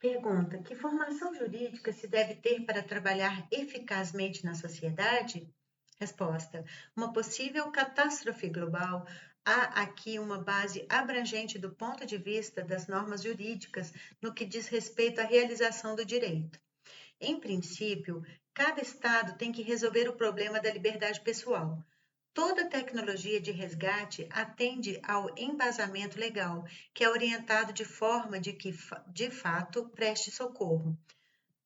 Pergunta: que formação jurídica se deve ter para trabalhar eficazmente na sociedade? Resposta: uma possível catástrofe global. Há aqui uma base abrangente do ponto de vista das normas jurídicas no que diz respeito à realização do direito. Em princípio, cada Estado tem que resolver o problema da liberdade pessoal. Toda tecnologia de resgate atende ao embasamento legal, que é orientado de forma de que, de fato, preste socorro.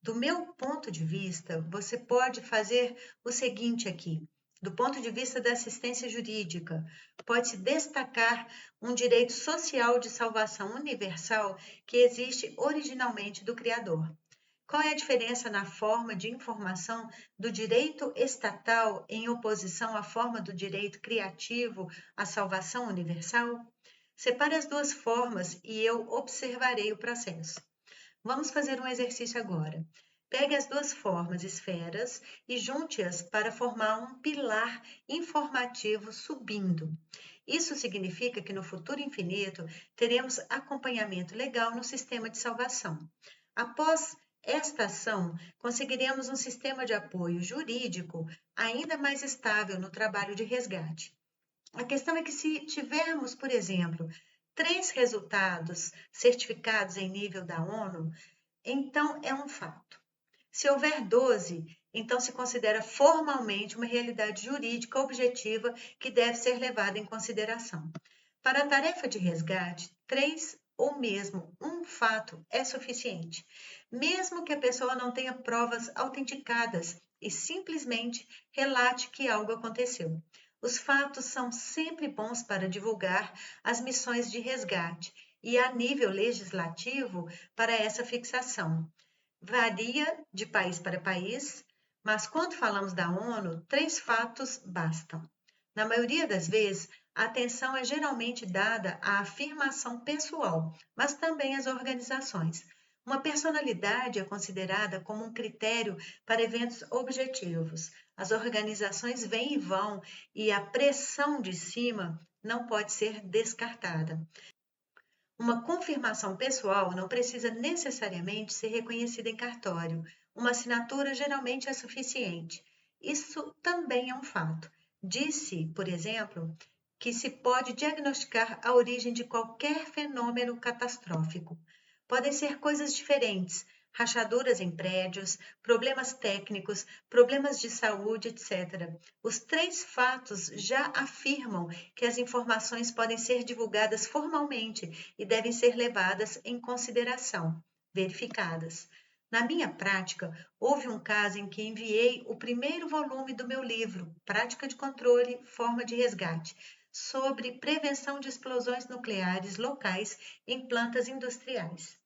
Do meu ponto de vista, você pode fazer o seguinte aqui. Do ponto de vista da assistência jurídica, pode-se destacar um direito social de salvação universal que existe originalmente do Criador. Qual é a diferença na forma de informação do direito estatal em oposição à forma do direito criativo à salvação universal? Separe as duas formas e eu observarei o processo. Vamos fazer um exercício agora. Pegue as duas formas esferas e junte-as para formar um pilar informativo subindo. Isso significa que no futuro infinito teremos acompanhamento legal no sistema de salvação. Após esta ação, conseguiremos um sistema de apoio jurídico ainda mais estável no trabalho de resgate. A questão é que, se tivermos, por exemplo, 3 resultados certificados em nível da ONU, então é um fato. Se houver 12, então se considera formalmente uma realidade jurídica objetiva que deve ser levada em consideração. Para a tarefa de resgate, 3 ou mesmo um fato é suficiente, mesmo que a pessoa não tenha provas autenticadas e simplesmente relate que algo aconteceu. Os fatos são sempre bons para divulgar as missões de resgate e, a nível legislativo, para essa fixação. Varia de país para país, mas quando falamos da ONU, 3 fatos bastam. Na maioria das vezes, a atenção é geralmente dada à afirmação pessoal, mas também às organizações. Uma personalidade é considerada como um critério para eventos objetivos. As organizações vêm e vão e a pressão de cima não pode ser descartada. Uma confirmação pessoal não precisa necessariamente ser reconhecida em cartório. Uma assinatura geralmente é suficiente. Isso também é um fato. Disse, por exemplo, que se pode diagnosticar a origem de qualquer fenômeno catastrófico. Podem ser coisas diferentes, rachaduras em prédios, problemas técnicos, problemas de saúde, etc. Os 3 fatos já afirmam que as informações podem ser divulgadas formalmente e devem ser levadas em consideração, verificadas. Na minha prática, houve um caso em que enviei o primeiro volume do meu livro, Prática de Controle, Forma de Resgate, sobre prevenção de explosões nucleares locais em plantas industriais.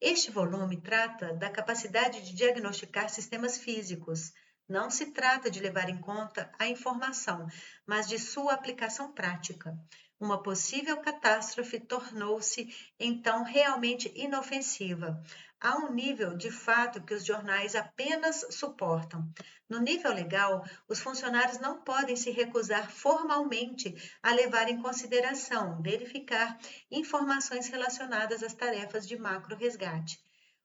Este volume trata da capacidade de diagnosticar sistemas físicos. Não se trata de levar em conta a informação, mas de sua aplicação prática. Uma possível catástrofe tornou-se, então, realmente inofensiva, a um nível de fato que os jornais apenas suportam. No nível legal, os funcionários não podem se recusar formalmente a levar em consideração, verificar informações relacionadas às tarefas de macro-resgate.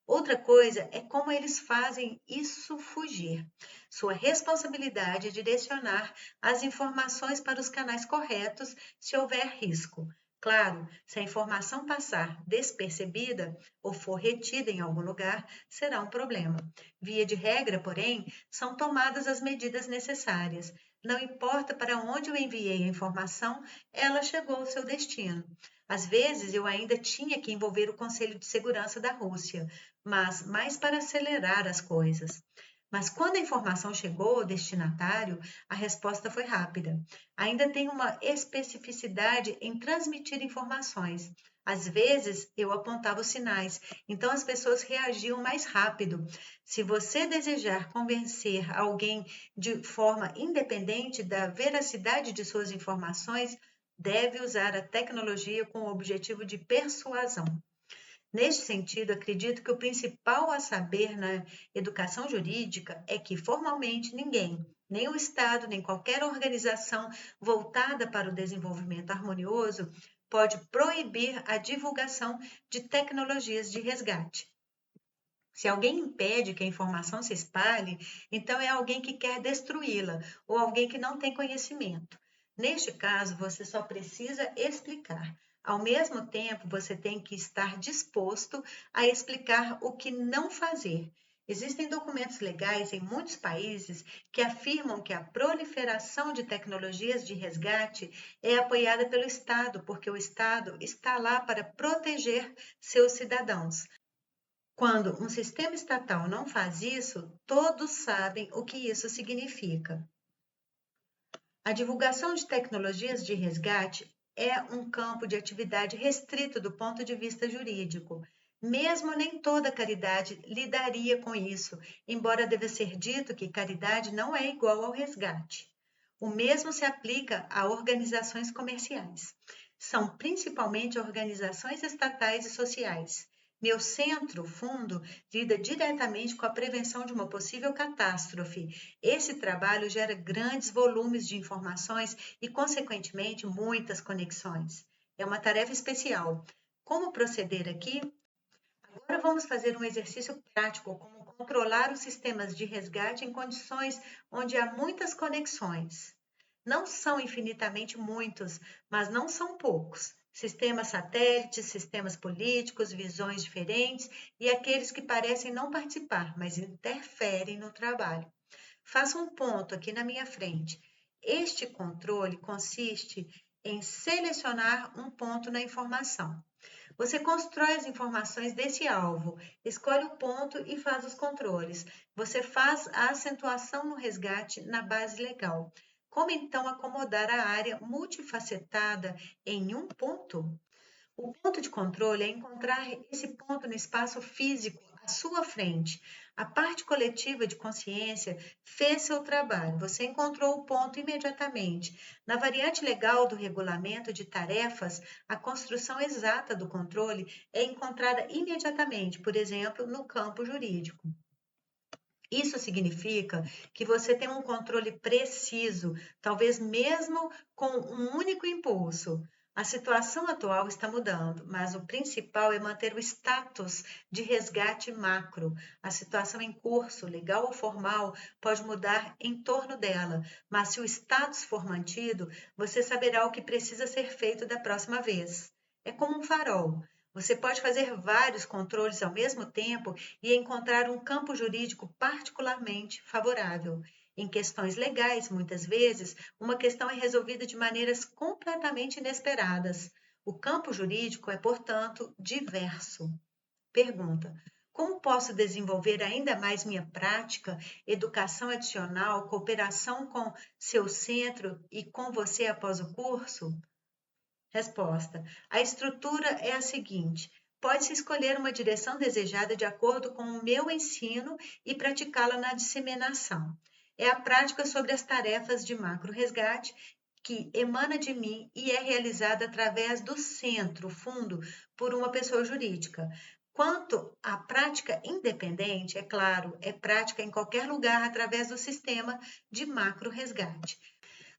Outra coisa é como eles fazem isso fugir. Sua responsabilidade é direcionar as informações para os canais corretos se houver risco. Claro, se a informação passar despercebida ou for retida em algum lugar, será um problema. Via de regra, porém, são tomadas as medidas necessárias. Não importa para onde eu enviei a informação, ela chegou ao seu destino. Às vezes, eu ainda tinha que envolver o Conselho de Segurança da Rússia, mas mais para acelerar as coisas. Mas quando a informação chegou ao destinatário, a resposta foi rápida. Ainda tem uma especificidade em transmitir informações. Às vezes eu apontava os sinais, então as pessoas reagiam mais rápido. Se você desejar convencer alguém de forma independente da veracidade de suas informações, deve usar a tecnologia com o objetivo de persuasão. Neste sentido, acredito que o principal a saber na educação jurídica é que, formalmente, ninguém, nem o Estado, nem qualquer organização voltada para o desenvolvimento harmonioso, pode proibir a divulgação de tecnologias de resgate. Se alguém impede que a informação se espalhe, então é alguém que quer destruí-la ou alguém que não tem conhecimento. Neste caso, você só precisa explicar. Ao mesmo tempo, você tem que estar disposto a explicar o que não fazer. Existem documentos legais em muitos países que afirmam que a proliferação de tecnologias de resgate é apoiada pelo Estado, porque o Estado está lá para proteger seus cidadãos. Quando um sistema estatal não faz isso, todos sabem o que isso significa. A divulgação de tecnologias de resgate é um campo de atividade restrito do ponto de vista jurídico. Mesmo nem toda caridade lidaria com isso, embora deva ser dito que caridade não é igual ao resgate. O mesmo se aplica a organizações comerciais. São principalmente organizações estatais e sociais. Meu centro, fundo, lida diretamente com a prevenção de uma possível catástrofe. Esse trabalho gera grandes volumes de informações e, consequentemente, muitas conexões. É uma tarefa especial. Como proceder aqui? Agora vamos fazer um exercício prático, como controlar os sistemas de resgate em condições onde há muitas conexões. Não são infinitamente muitos, mas não são poucos. Sistemas satélites, sistemas políticos, visões diferentes e aqueles que parecem não participar, mas interferem no trabalho. Faço um ponto aqui na minha frente. Este controle consiste em selecionar um ponto na informação. Você constrói as informações desse alvo, escolhe o ponto e faz os controles. Você faz a acentuação no resgate na base legal. Como então acomodar a área multifacetada em um ponto? O ponto de controle é encontrar esse ponto no espaço físico à sua frente. A parte coletiva de consciência fez seu trabalho, você encontrou o ponto imediatamente. Na variante legal do regulamento de tarefas, a construção exata do controle é encontrada imediatamente, por exemplo, no campo jurídico. Isso significa que você tem um controle preciso, talvez mesmo com um único impulso. A situação atual está mudando, mas o principal é manter o status de resgate macro. A situação em curso, legal ou formal, pode mudar em torno dela, mas se o status for mantido, você saberá o que precisa ser feito da próxima vez. É como um farol. Você pode fazer vários controles ao mesmo tempo e encontrar um campo jurídico particularmente favorável. Em questões legais, muitas vezes, uma questão é resolvida de maneiras completamente inesperadas. O campo jurídico é, portanto, diverso. Pergunta: como posso desenvolver ainda mais minha prática, educação adicional, cooperação com seu centro e com você após o curso? Resposta: a estrutura é a seguinte: pode-se escolher uma direção desejada de acordo com o meu ensino e praticá-la na disseminação. É a prática sobre as tarefas de macro-resgate que emana de mim e é realizada através do centro, fundo, por uma pessoa jurídica. Quanto à prática independente, é claro, é prática em qualquer lugar através do sistema de macro-resgate.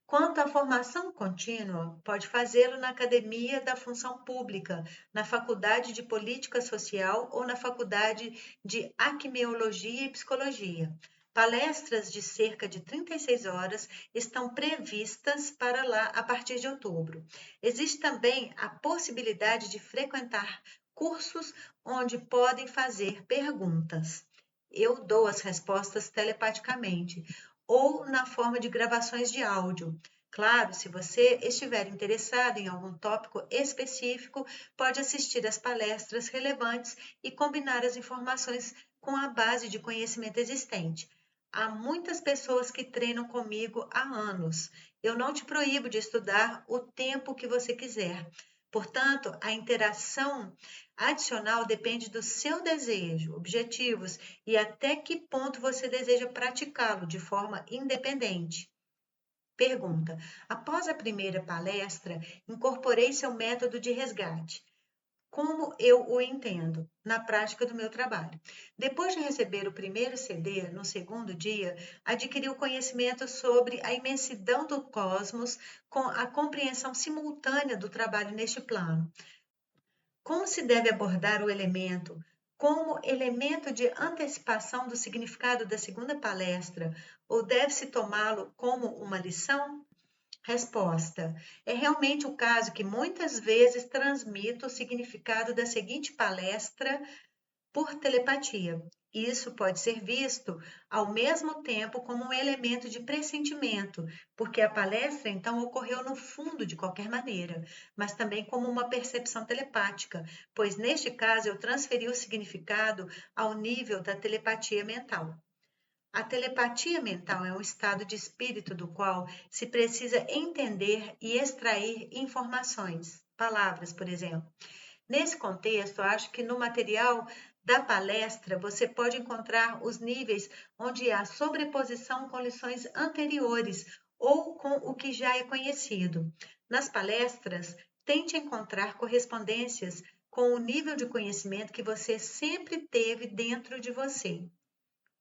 Quanto à formação contínua, pode fazê-lo na Academia da Função Pública, na Faculdade de Política Social ou na Faculdade de Acmeologia e Psicologia. Palestras de cerca de 36 horas estão previstas para lá a partir de outubro. Existe também a possibilidade de frequentar cursos onde podem fazer perguntas. Eu dou as respostas telepaticamente ou na forma de gravações de áudio. Claro, se você estiver interessado em algum tópico específico, pode assistir às palestras relevantes e combinar as informações com a base de conhecimento existente. Há muitas pessoas que treinam comigo há anos. Eu não te proíbo de estudar o tempo que você quiser. Portanto, a interação adicional depende do seu desejo, objetivos e até que ponto você deseja praticá-lo de forma independente. Pergunta: após a primeira palestra, incorporei seu método de resgate. Como eu o entendo na prática do meu trabalho. Depois de receber o primeiro CD, no segundo dia, adquiri o conhecimento sobre a imensidão do cosmos com a compreensão simultânea do trabalho neste plano. Como se deve abordar o elemento como elemento de antecipação do significado da segunda palestra, ou deve-se tomá-lo como uma lição? Resposta: é realmente o caso que muitas vezes transmito o significado da seguinte palestra por telepatia. Isso pode ser visto ao mesmo tempo como um elemento de pressentimento, porque a palestra então ocorreu no fundo de qualquer maneira, mas também como uma percepção telepática, pois neste caso eu transferi o significado ao nível da telepatia mental. A telepatia mental é um estado de espírito do qual se precisa entender e extrair informações, palavras, por exemplo. Nesse contexto, acho que no material da palestra você pode encontrar os níveis onde há sobreposição com lições anteriores ou com o que já é conhecido. Nas palestras, tente encontrar correspondências com o nível de conhecimento que você sempre teve dentro de você.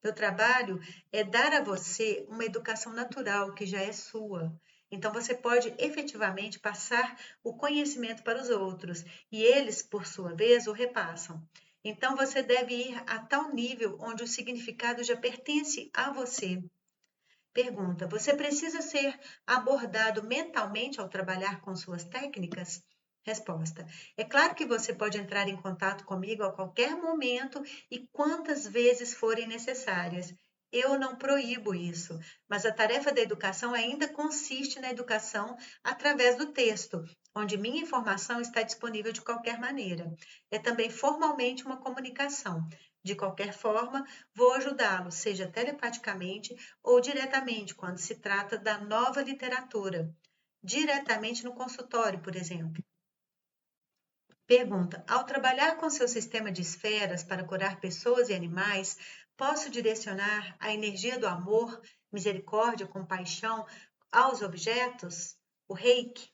Meu trabalho é dar a você uma educação natural que já é sua. Então, você pode efetivamente passar o conhecimento para os outros e eles, por sua vez, o repassam. Então, você deve ir a tal nível onde o significado já pertence a você. Pergunta: você precisa ser abordado mentalmente ao trabalhar com suas técnicas? Resposta: é claro que você pode entrar em contato comigo a qualquer momento e quantas vezes forem necessárias. Eu não proíbo isso, mas a tarefa da educação ainda consiste na educação através do texto, onde minha informação está disponível de qualquer maneira. É também formalmente uma comunicação. De qualquer forma, vou ajudá-lo, seja telepaticamente ou diretamente, quando se trata da nova literatura, diretamente no consultório, por exemplo. Pergunta: ao trabalhar com seu sistema de esferas para curar pessoas e animais, posso direcionar a energia do amor, misericórdia, compaixão aos objetos? O Reiki?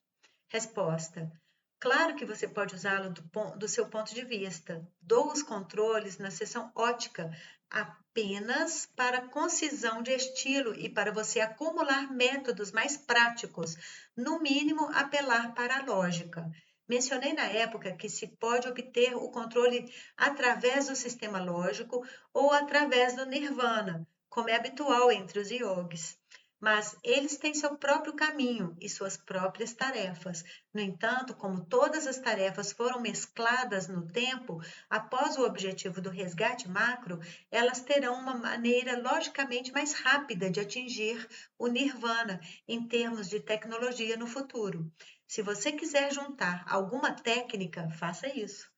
Resposta: claro que você pode usá-lo do seu ponto de vista. Dou os controles na seção ótica apenas para concisão de estilo e para você acumular métodos mais práticos, no mínimo apelar para a lógica. Mencionei na época que se pode obter o controle através do sistema lógico ou através do nirvana, como é habitual entre os yogis. Mas eles têm seu próprio caminho e suas próprias tarefas. No entanto, como todas as tarefas foram mescladas no tempo, após o objetivo do resgate macro, elas terão uma maneira logicamente mais rápida de atingir o nirvana em termos de tecnologia no futuro. Se você quiser juntar alguma técnica, faça isso.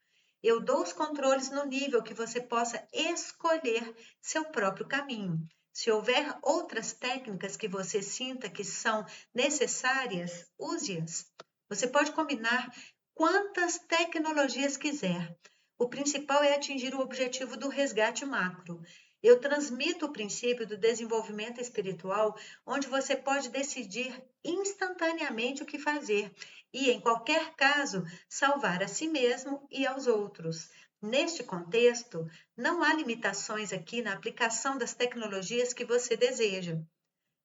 Eu dou os controles no nível que você possa escolher seu próprio caminho. Se houver outras técnicas que você sinta que são necessárias, use-as. Você pode combinar quantas tecnologias quiser. O principal é atingir o objetivo do resgate macro. Eu transmito o princípio do desenvolvimento espiritual, onde você pode decidir instantaneamente o que fazer e, em qualquer caso, salvar a si mesmo e aos outros. Neste contexto, não há limitações aqui na aplicação das tecnologias que você deseja.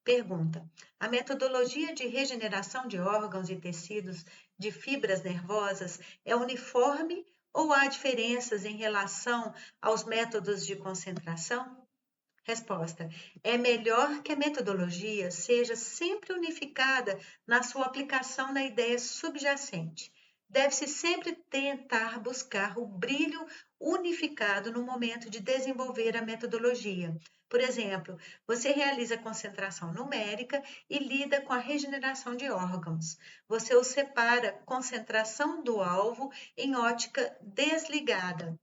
Pergunta: a metodologia de regeneração de órgãos e tecidos de fibras nervosas é uniforme ou há diferenças em relação aos métodos de concentração? Resposta: é melhor que a metodologia seja sempre unificada na sua aplicação na ideia subjacente. Deve-se sempre tentar buscar o brilho unificado no momento de desenvolver a metodologia. Por exemplo, você realiza concentração numérica e lida com a regeneração de órgãos. Você os separa concentração do alvo em ótica desligada.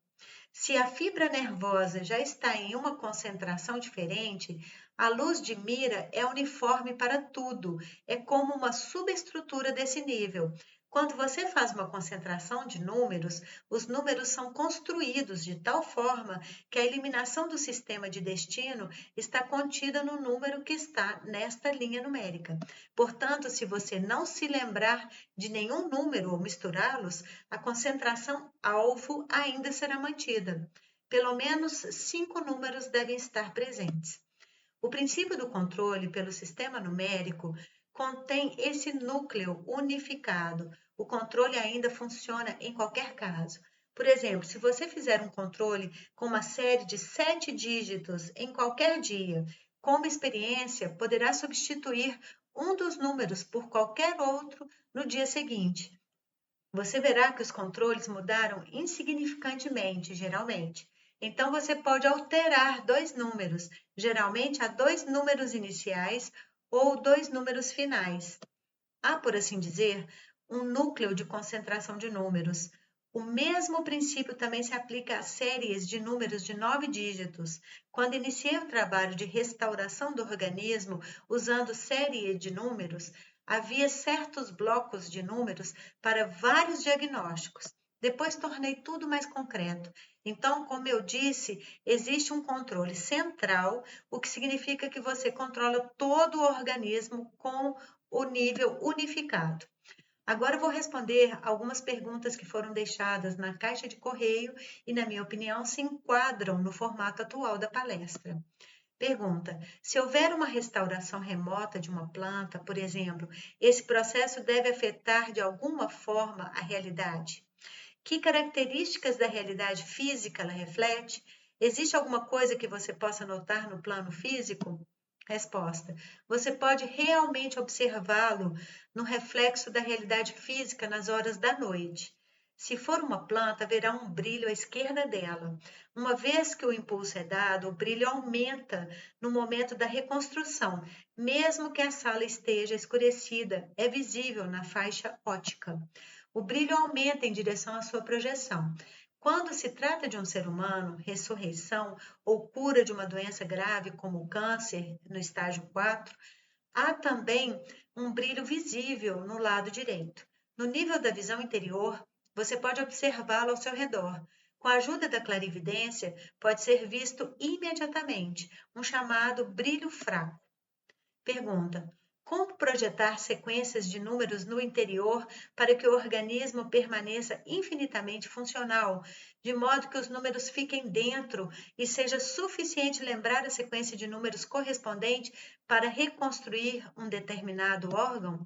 Se a fibra nervosa já está em uma concentração diferente, a luz de mira é uniforme para tudo, é como uma subestrutura desse nível. Quando você faz uma concentração de números, os números são construídos de tal forma que a eliminação do sistema de destino está contida no número que está nesta linha numérica. Portanto, se você não se lembrar de nenhum número ou misturá-los, a concentração alvo ainda será mantida. Pelo menos 5 números devem estar presentes. O princípio do controle pelo sistema numérico contém esse núcleo unificado. O controle ainda funciona em qualquer caso. Por exemplo, se você fizer um controle com uma série de 7 dígitos em qualquer dia, como experiência, poderá substituir um dos números por qualquer outro no dia seguinte. Você verá que os controles mudaram insignificantemente, geralmente. Então, você pode alterar dois números, geralmente há dois números iniciais ou dois números finais. Há, por assim dizer, um núcleo de concentração de números. O mesmo princípio também se aplica a séries de números de 9 dígitos. Quando iniciei o trabalho de restauração do organismo usando série de números, havia certos blocos de números para vários diagnósticos. Depois tornei tudo mais concreto. Então, como eu disse, existe um controle central, o que significa que você controla todo o organismo com o nível unificado. Agora eu vou responder algumas perguntas que foram deixadas na caixa de correio e, na minha opinião, se enquadram no formato atual da palestra. Pergunta: se houver uma restauração remota de uma planta, por exemplo, esse processo deve afetar de alguma forma a realidade? Que características da realidade física ela reflete? Existe alguma coisa que você possa notar no plano físico? Resposta: você pode realmente observá-lo no reflexo da realidade física nas horas da noite. Se for uma planta, haverá um brilho à esquerda dela. Uma vez que o impulso é dado, o brilho aumenta no momento da reconstrução, mesmo que a sala esteja escurecida, é visível na faixa óptica. O brilho aumenta em direção à sua projeção. Quando se trata de um ser humano, ressurreição ou cura de uma doença grave como o câncer no estágio 4, há também um brilho visível no lado direito. No nível da visão interior, você pode observá-lo ao seu redor. Com a ajuda da clarividência, pode ser visto imediatamente, um chamado brilho fraco. Pergunta: como projetar sequências de números no interior para que o organismo permaneça infinitamente funcional, de modo que os números fiquem dentro e seja suficiente lembrar a sequência de números correspondente para reconstruir um determinado órgão?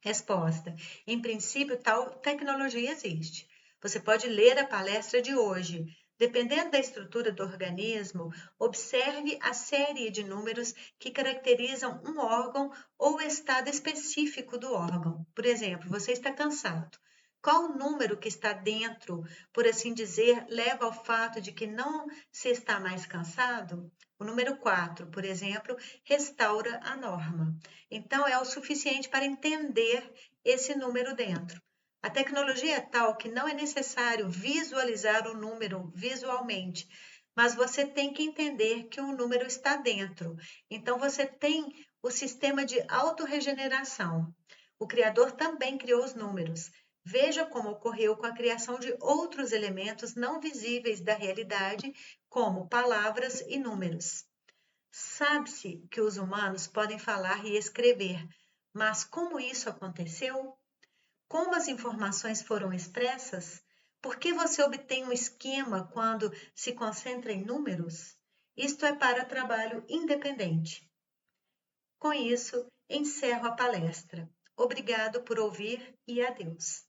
Resposta: em princípio, tal tecnologia existe. Você pode ler a palestra de hoje. Dependendo da estrutura do organismo, observe a série de números que caracterizam um órgão ou estado específico do órgão. Por exemplo, você está cansado. Qual o número que está dentro, por assim dizer, leva ao fato de que não se está mais cansado? O número 4, por exemplo, restaura a norma. Então, é o suficiente para entender esse número dentro. A tecnologia é tal que não é necessário visualizar o número visualmente, mas você tem que entender que o número está dentro. Então, você tem o sistema de autorregeneração. O Criador também criou os números. Veja como ocorreu com a criação de outros elementos não visíveis da realidade, como palavras e números. Sabe-se que os humanos podem falar e escrever, mas como isso aconteceu? Como as informações foram expressas? Por que você obtém um esquema quando se concentra em números? Isto é para trabalho independente. Com isso, encerro a palestra. Obrigado por ouvir e adeus.